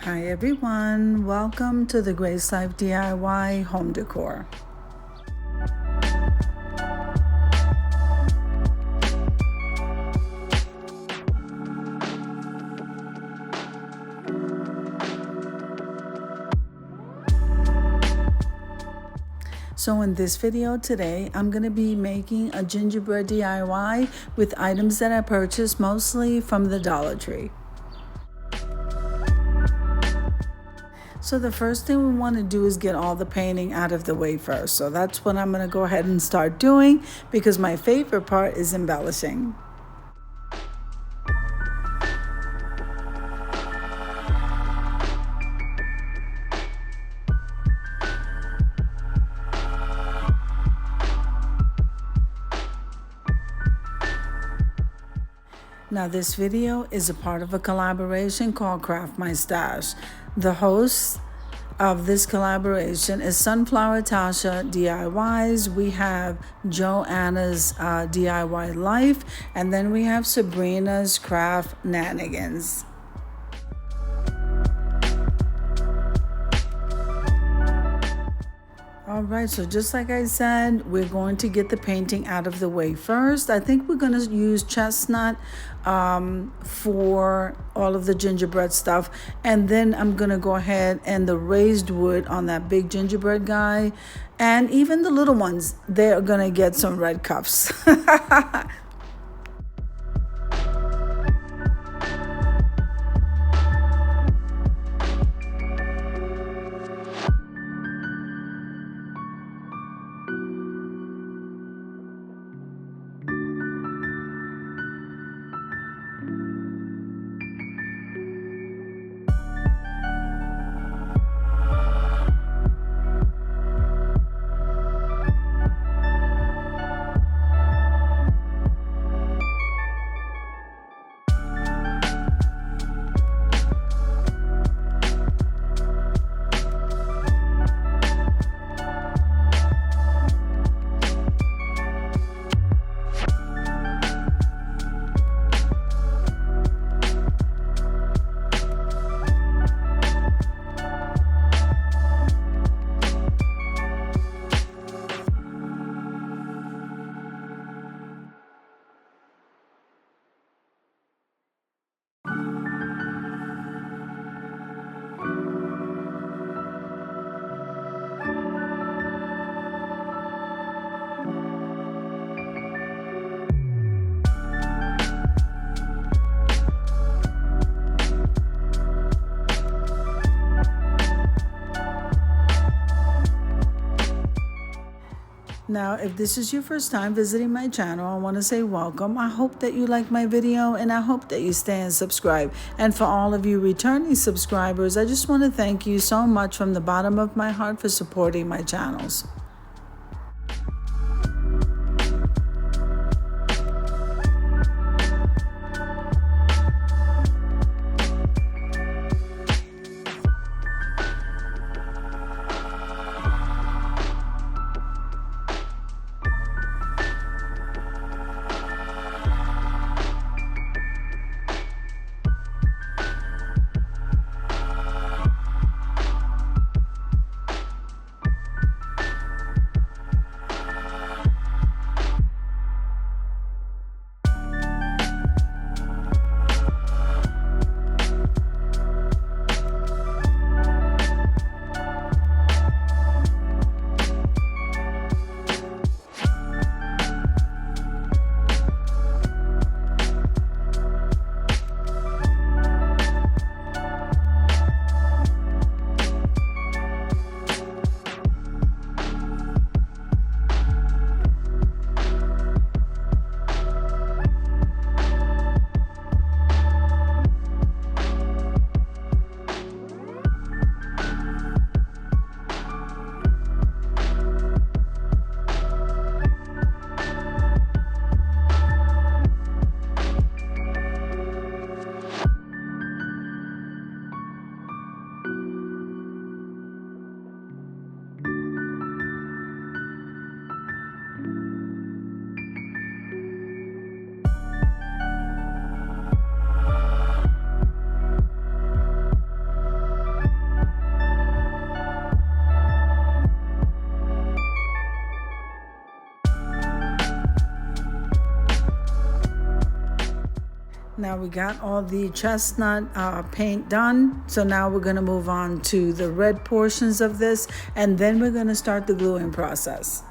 Hi everyone, welcome to the Grace Life DIY Home Decor. So in this video today, I'm going to be making a gingerbread DIY with items that I purchased mostly from the Dollar Tree. So the first thing we want to do is get all the painting out of the way first. So that's what I'm going to go ahead and start doing because my favorite part is embellishing. Now this video is a part of a collaboration called Craft My Stash. The host of this collaboration is Sunflower Tasha DIYs. We have Joanna's DIY Life, and then we have Sabrina's Craft Nanigans. All right, so just like I said, we're going to get the painting out of the way first. I think we're going to use chestnut for all of the gingerbread stuff. And then I'm going to go ahead and the raised wood on that big gingerbread guy. And even the little ones, they're going to get some red cuffs. Now, if this is your first time visiting my channel, I want to say welcome. I hope that you like my video and I hope that you stay and subscribe. And for all of you returning subscribers, I just want to thank you so much from the bottom of my heart for supporting my channels. Now we got all the chestnut paint done. So now we're gonna move on to the red portions of this, and then we're gonna start the gluing process.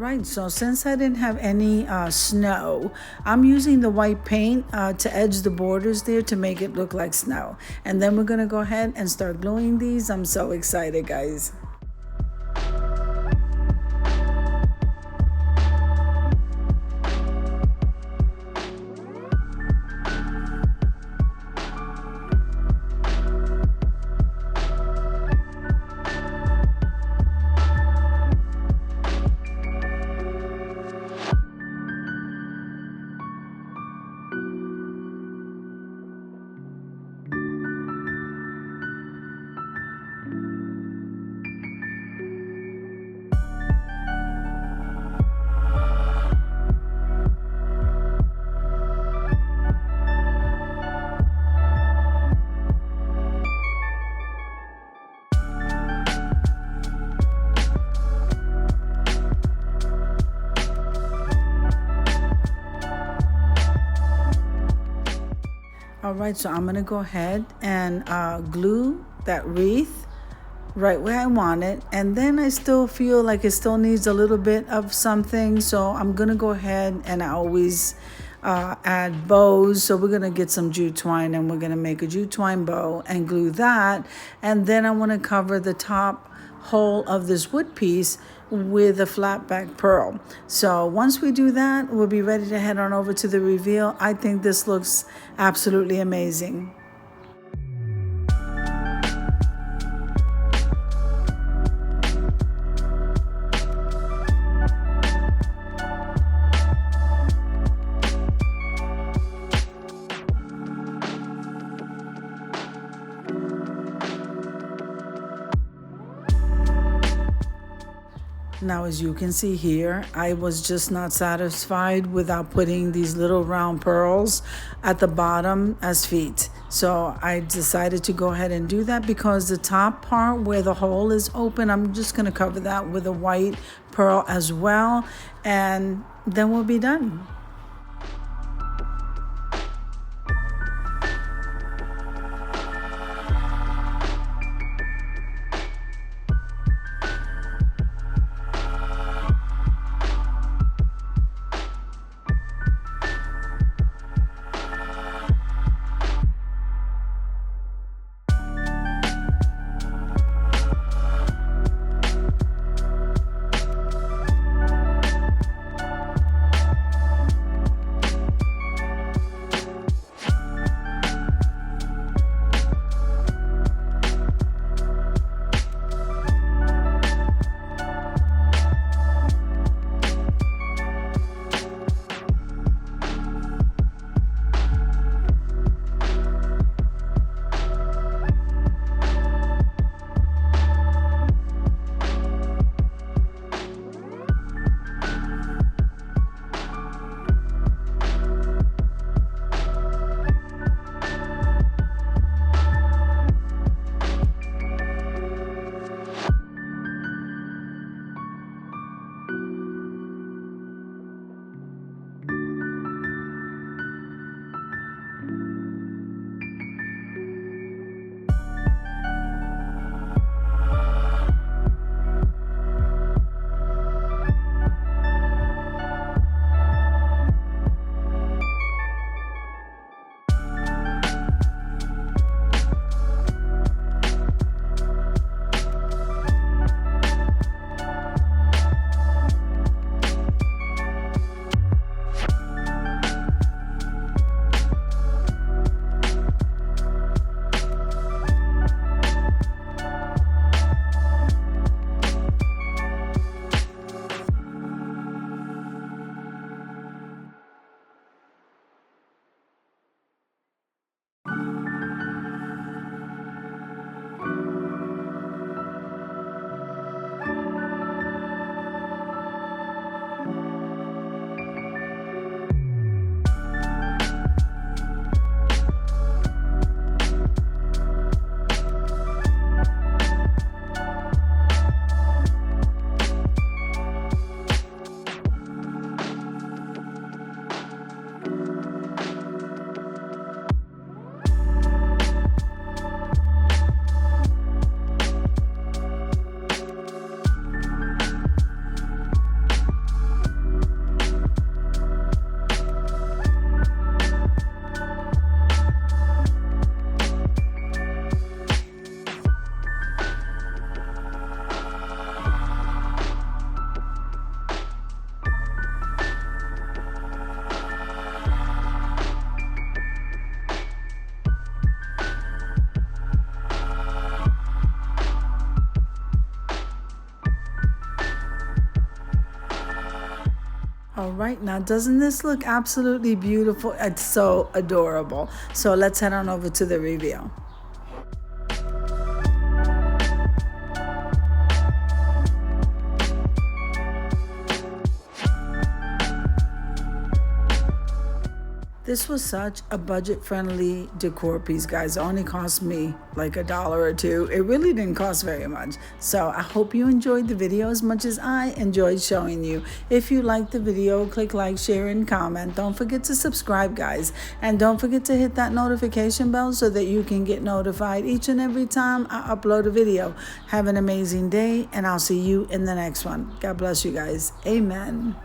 right, so since I didn't have any snow, I'm using the white paint to edge the borders there to make it look like snow. And then we're gonna go ahead and start gluing these. I'm so excited, guys. All right, so I'm gonna go ahead and glue that wreath right where I want it. And then I still feel like it still needs a little bit of something. So I'm gonna go ahead, and I always add bows. So we're gonna get some jute twine, and we're gonna make a jute twine bow and glue that. And then I wanna cover the top hole of this wood piece with a flat back pearl. So once we do that, we'll be ready to head on over to the reveal. I think this looks absolutely amazing. Now, as you can see here, I was just not satisfied without putting these little round pearls at the bottom as feet. So I decided to go ahead and do that because the top part where the hole is open, I'm just going to cover that with a white pearl as well. And then we'll be done. All right, now doesn't this look absolutely beautiful? It's so adorable. So let's head on over to the review. This was such a budget-friendly decor piece, guys. It only cost me like $1 or $2. It really didn't cost very much. So I hope you enjoyed the video as much as I enjoyed showing you. If you liked the video, click like, share, and comment. Don't forget to subscribe, guys. And don't forget to hit that notification bell so that you can get notified each and every time I upload a video. Have an amazing day, and I'll see you in the next one. God bless you guys. Amen.